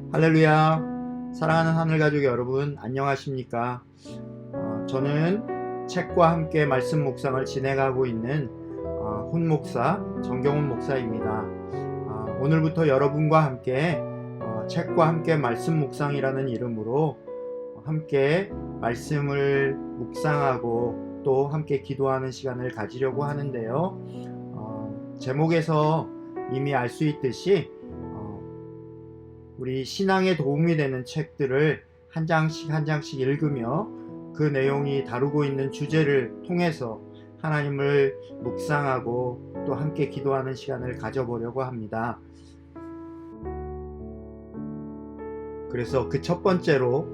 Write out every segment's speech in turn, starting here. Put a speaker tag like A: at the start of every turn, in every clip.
A: 할렐루야. 사랑하는 하늘 가족 여러분, 안녕하십니까? 저는 책과 함께 말씀 묵상을 진행하고 있는 훈 목사, 정경훈 목사입니다. 오늘부터 여러분과 함께 책과 함께 말씀 묵상이라는 이름으로 함께 말씀을 묵상하고 또 함께 기도하는 시간을 가지려고 하는데요. 제목에서 이미 알 수 있듯이 우리 신앙에 도움이 되는 책들을 한 장씩 읽으며 그 내용이 다루고 있는 주제를 통해서 하나님을 묵상하고 또 함께 기도하는 시간을 가져보려고 합니다. 그래서 그 첫 번째로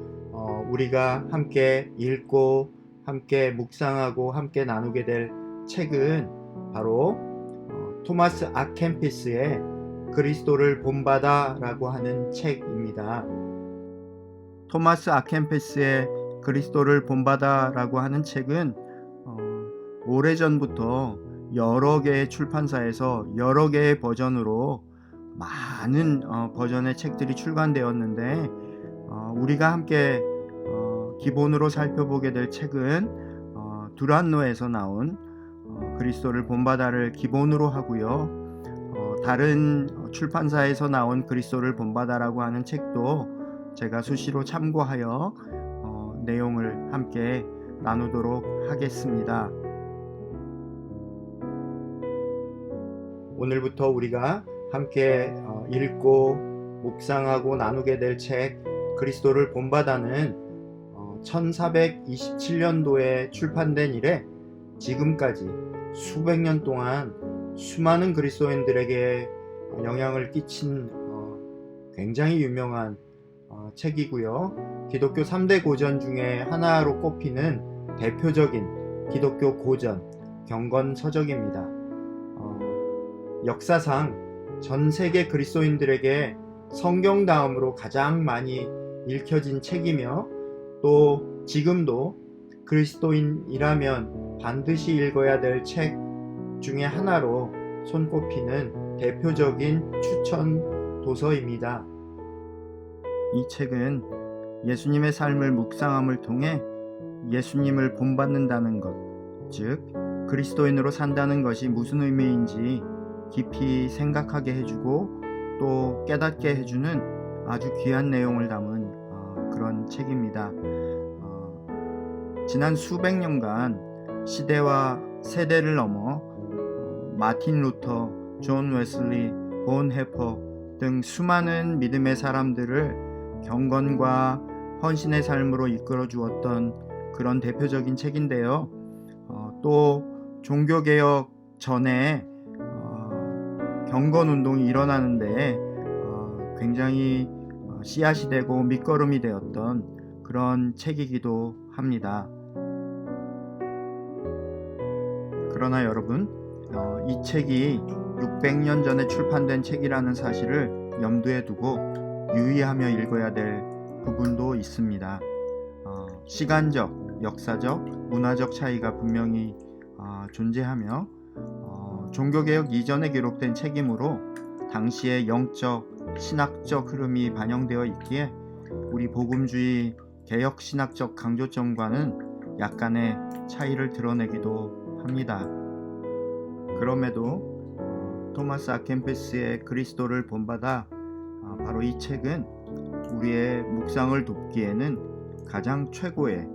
A: 우리가 함께 읽고 함께 묵상하고 함께 나누게 될 책은 바로 토마스 아 캠피스의 그리스도를 본받아 라고 하는 책입니다. 토마스 아 캠피스의 그리스도를 본받아 라고 하는 책은 오래전부터 여러 개의 출판사에서 여러 개의 버전으로 많은 버전의 책들이 출간되었는데 우리가 함께 기본으로 살펴보게 될 책은 두란노에서 나온 그리스도를 본받아를 기본으로 하고요. 다른 출판사에서 나온 그리스도를 본받아라고 하는 책도 제가 수시로 참고하여 내용을 함께 나누도록 하겠습니다. 오늘부터 우리가 함께 읽고 묵상하고 나누게 될 책 그리스도를 본받아는 1427년도에 출판된 이래 지금까지 수백 년 동안 수많은 그리스도인들에게 영향을 끼친 굉장히 유명한 책이고요. 기독교 3대 고전 중에 하나로 꼽히는 대표적인 기독교 고전, 경건서적입니다. 역사상 전 세계 그리스도인들에게 성경 다음으로 가장 많이 읽혀진 책이며 또 지금도 그리스도인이라면 반드시 읽어야 될 책 중에 하나로 손꼽히는 대표적인 추천 도서입니다. 이 책은 예수님의 삶을 묵상함을 통해 예수님을 본받는다는 것, 즉 그리스도인으로 산다는 것이 무슨 의미인지 깊이 생각하게 해주고 또 깨닫게 해주는 아주 귀한 내용을 담은 그런 책입니다. 지난 수백 년간 시대와 세대를 넘어 마틴 루터, 존 웨슬리, 본 해퍼 등 수많은 믿음의 사람들을 경건과 헌신의 삶으로 이끌어 주었던 그런 대표적인 책인데요. 또 종교개혁 전에 경건운동이 일어나는데 굉장히 씨앗이 되고 밑거름이 되었던 그런 책이기도 합니다. 그러나 여러분, 이 책이 600년 전에 출판된 책이라는 사실을 염두에 두고 유의하며 읽어야 될 부분도 있습니다. 시간적, 역사적, 문화적 차이가 분명히 존재하며 종교개혁 이전에 기록된 책이므로 당시의 영적, 신학적 흐름이 반영되어 있기에 우리 복음주의 개혁신학적 강조점과는 약간의 차이를 드러내기도 합니다. 그럼에도 토마스 아 캠피스의 그리스도를 본받아 바로 이 책은 우리의 묵상을 돕기에는 가장 최고의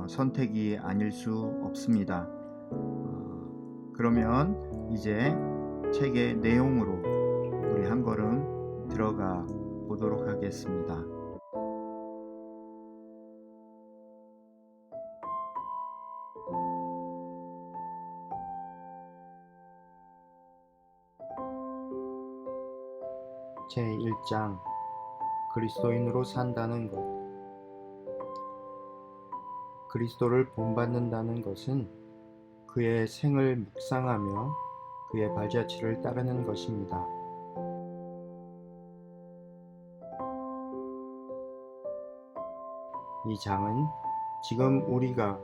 A: 선택이 아닐 수 없습니다. 그러면 이제 책의 내용으로 우리 한 걸음 들어가 보도록 하겠습니다. 제1장 그리스도인으로 산다는 것. 그리스도를 본받는다는 것은 그의 생을 묵상하며 그의 발자취를 따르는 것입니다. 이 장은 지금 우리가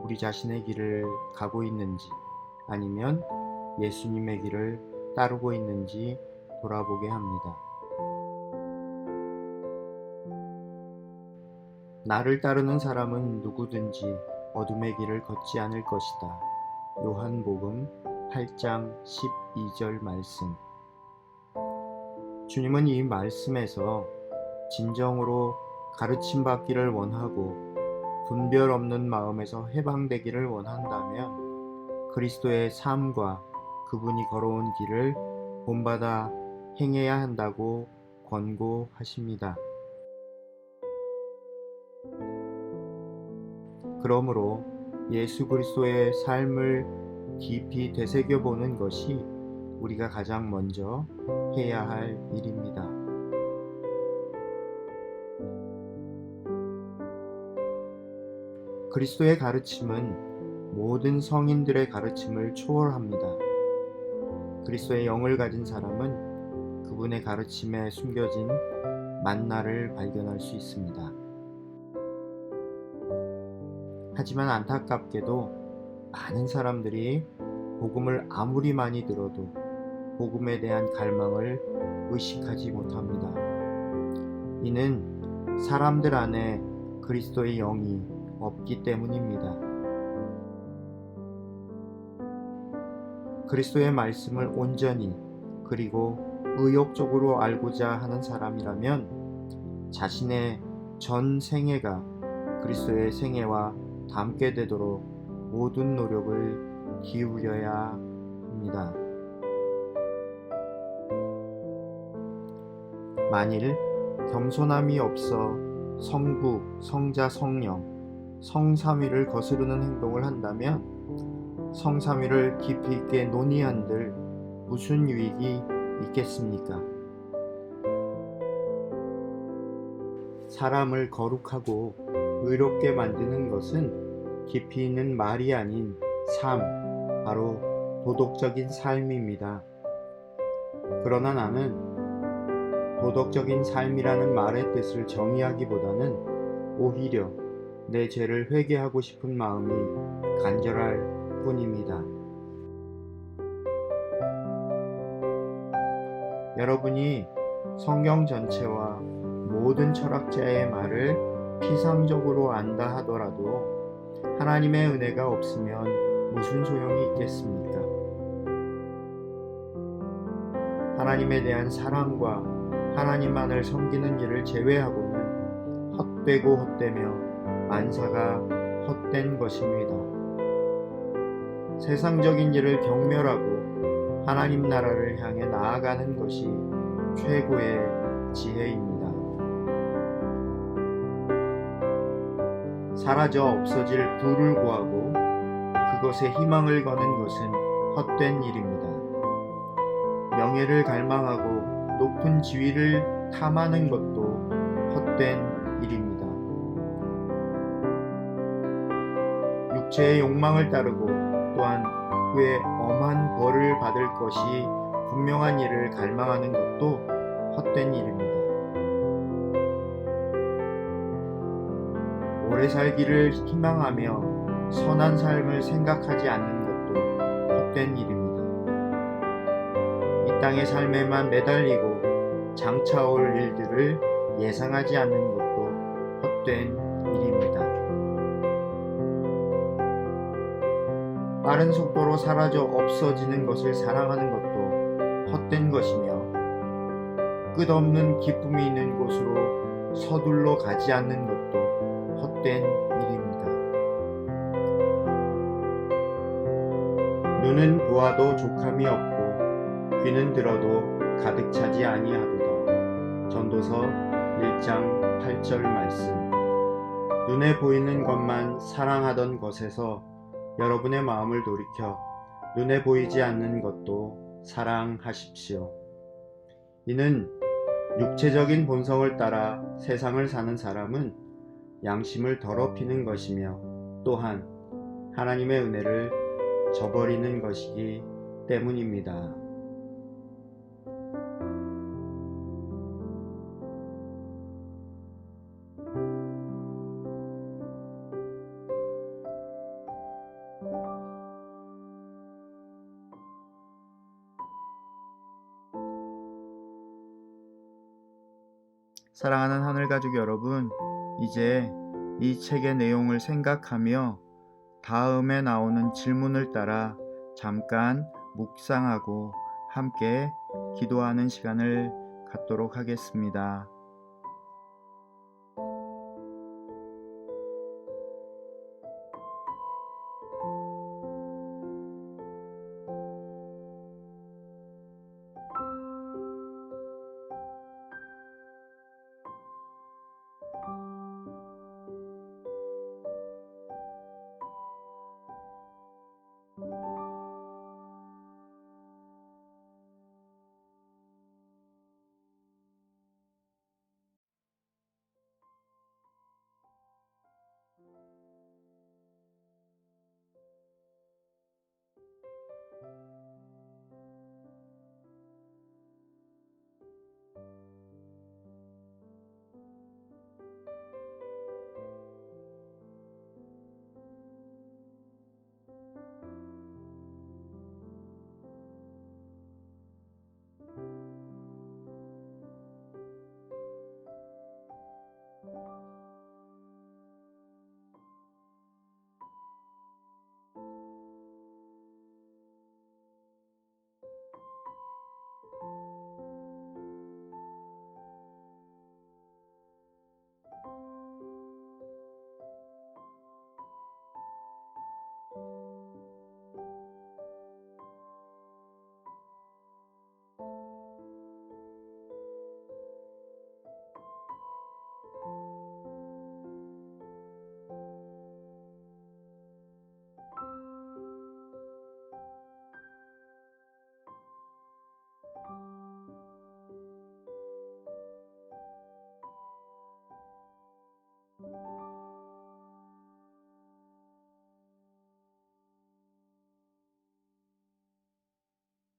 A: 우리 자신의 길을 가고 있는지 아니면 예수님의 길을 따르고 있는지 돌아보게 합니다. 나를 따르는 사람은 누구든지 어둠의 길을 걷지 않을 것이다. 요한복음 8장 12절 말씀. 주님은 이 말씀에서 진정으로 가르침 받기를 원하고 분별 없는 마음에서 해방되기를 원한다면 그리스도의 삶과 그분이 걸어온 길을 본받아 행해야 한다고 권고하십니다. 그러므로 예수 그리스도의 삶을 깊이 되새겨보는 것이 우리가 가장 먼저 해야 할 일입니다. 그리스도의 가르침은 모든 성인들의 가르침을 초월합니다. 그리스도의 영을 가진 사람은 그분의 가르침에 숨겨진 만나를 발견할 수 있습니다. 하지만 안타깝게도 많은 사람들이 복음을 아무리 많이 들어도 복음에 대한 갈망을 의식하지 못합니다. 이는 사람들 안에 그리스도의 영이 없기 때문입니다. 그리스도의 말씀을 온전히 그리고 의욕적으로 알고자 하는 사람이라면 자신의 전 생애가 그리스도의 생애와 닮게 되도록 모든 노력을 기울여야 합니다. 만일 겸손함이 없어 성부, 성자, 성령, 성삼위를 거스르는 행동을 한다면 성삼위를 깊이 있게 논의한들 무슨 유익이 있겠습니까? 사람을 거룩하고 의롭게 만드는 것은 깊이 있는 말이 아닌 삶, 바로 도덕적인 삶입니다. 그러나 나는 도덕적인 삶이라는 말의 뜻을 정의하기보다는 오히려 내 죄를 회개하고 싶은 마음이 간절할 뿐입니다. 여러분이 성경 전체와 모든 철학자의 말을 피상적으로 안다 하더라도 하나님의 은혜가 없으면 무슨 소용이 있겠습니까? 하나님에 대한 사랑과 하나님만을 섬기는 일을 제외하고는 헛되고 헛되며 만사가 헛된 것입니다. 세상적인 일을 경멸하고 하나님 나라를 향해 나아가는 것이 최고의 지혜입니다. 사라져 없어질 부를 구하고 그것에 희망을 거는 것은 헛된 일입니다. 명예를 갈망하고 높은 지위를 탐하는 것도 헛된 일입니다. 육체의 욕망을 따르고 또한 그의 엄한 벌을 받을 것이 분명한 일을 갈망하는 것도 헛된 일입니다. 오래 살기를 희망하며 선한 삶을 생각하지 않는 것도 헛된 일입니다. 이 땅의 삶에만 매달리고 장차올 일들을 예상하지 않는 것도 헛된 일입니다. 빠른 속도로 사라져 없어지는 것을 사랑하는 것도 헛된 것이며 끝없는 기쁨이 있는 곳으로 서둘러 가지 않는 것도 헛된 일입니다. 눈은 보아도 족함이 없고 귀는 들어도 가득 차지 아니하도다. 전도서 1장 8절 말씀. 눈에 보이는 것만 사랑하던 것에서 여러분의 마음을 돌이켜 눈에 보이지 않는 것도 사랑하십시오. 이는 육체적인 본성을 따라 세상을 사는 사람은 양심을 더럽히는 것이며 또한 하나님의 은혜를 저버리는 것이기 때문입니다. 사랑하는 하늘가족 여러분, 이제 이 책의 내용을 생각하며 다음에 나오는 질문을 따라 잠깐 묵상하고 함께 기도하는 시간을 갖도록 하겠습니다.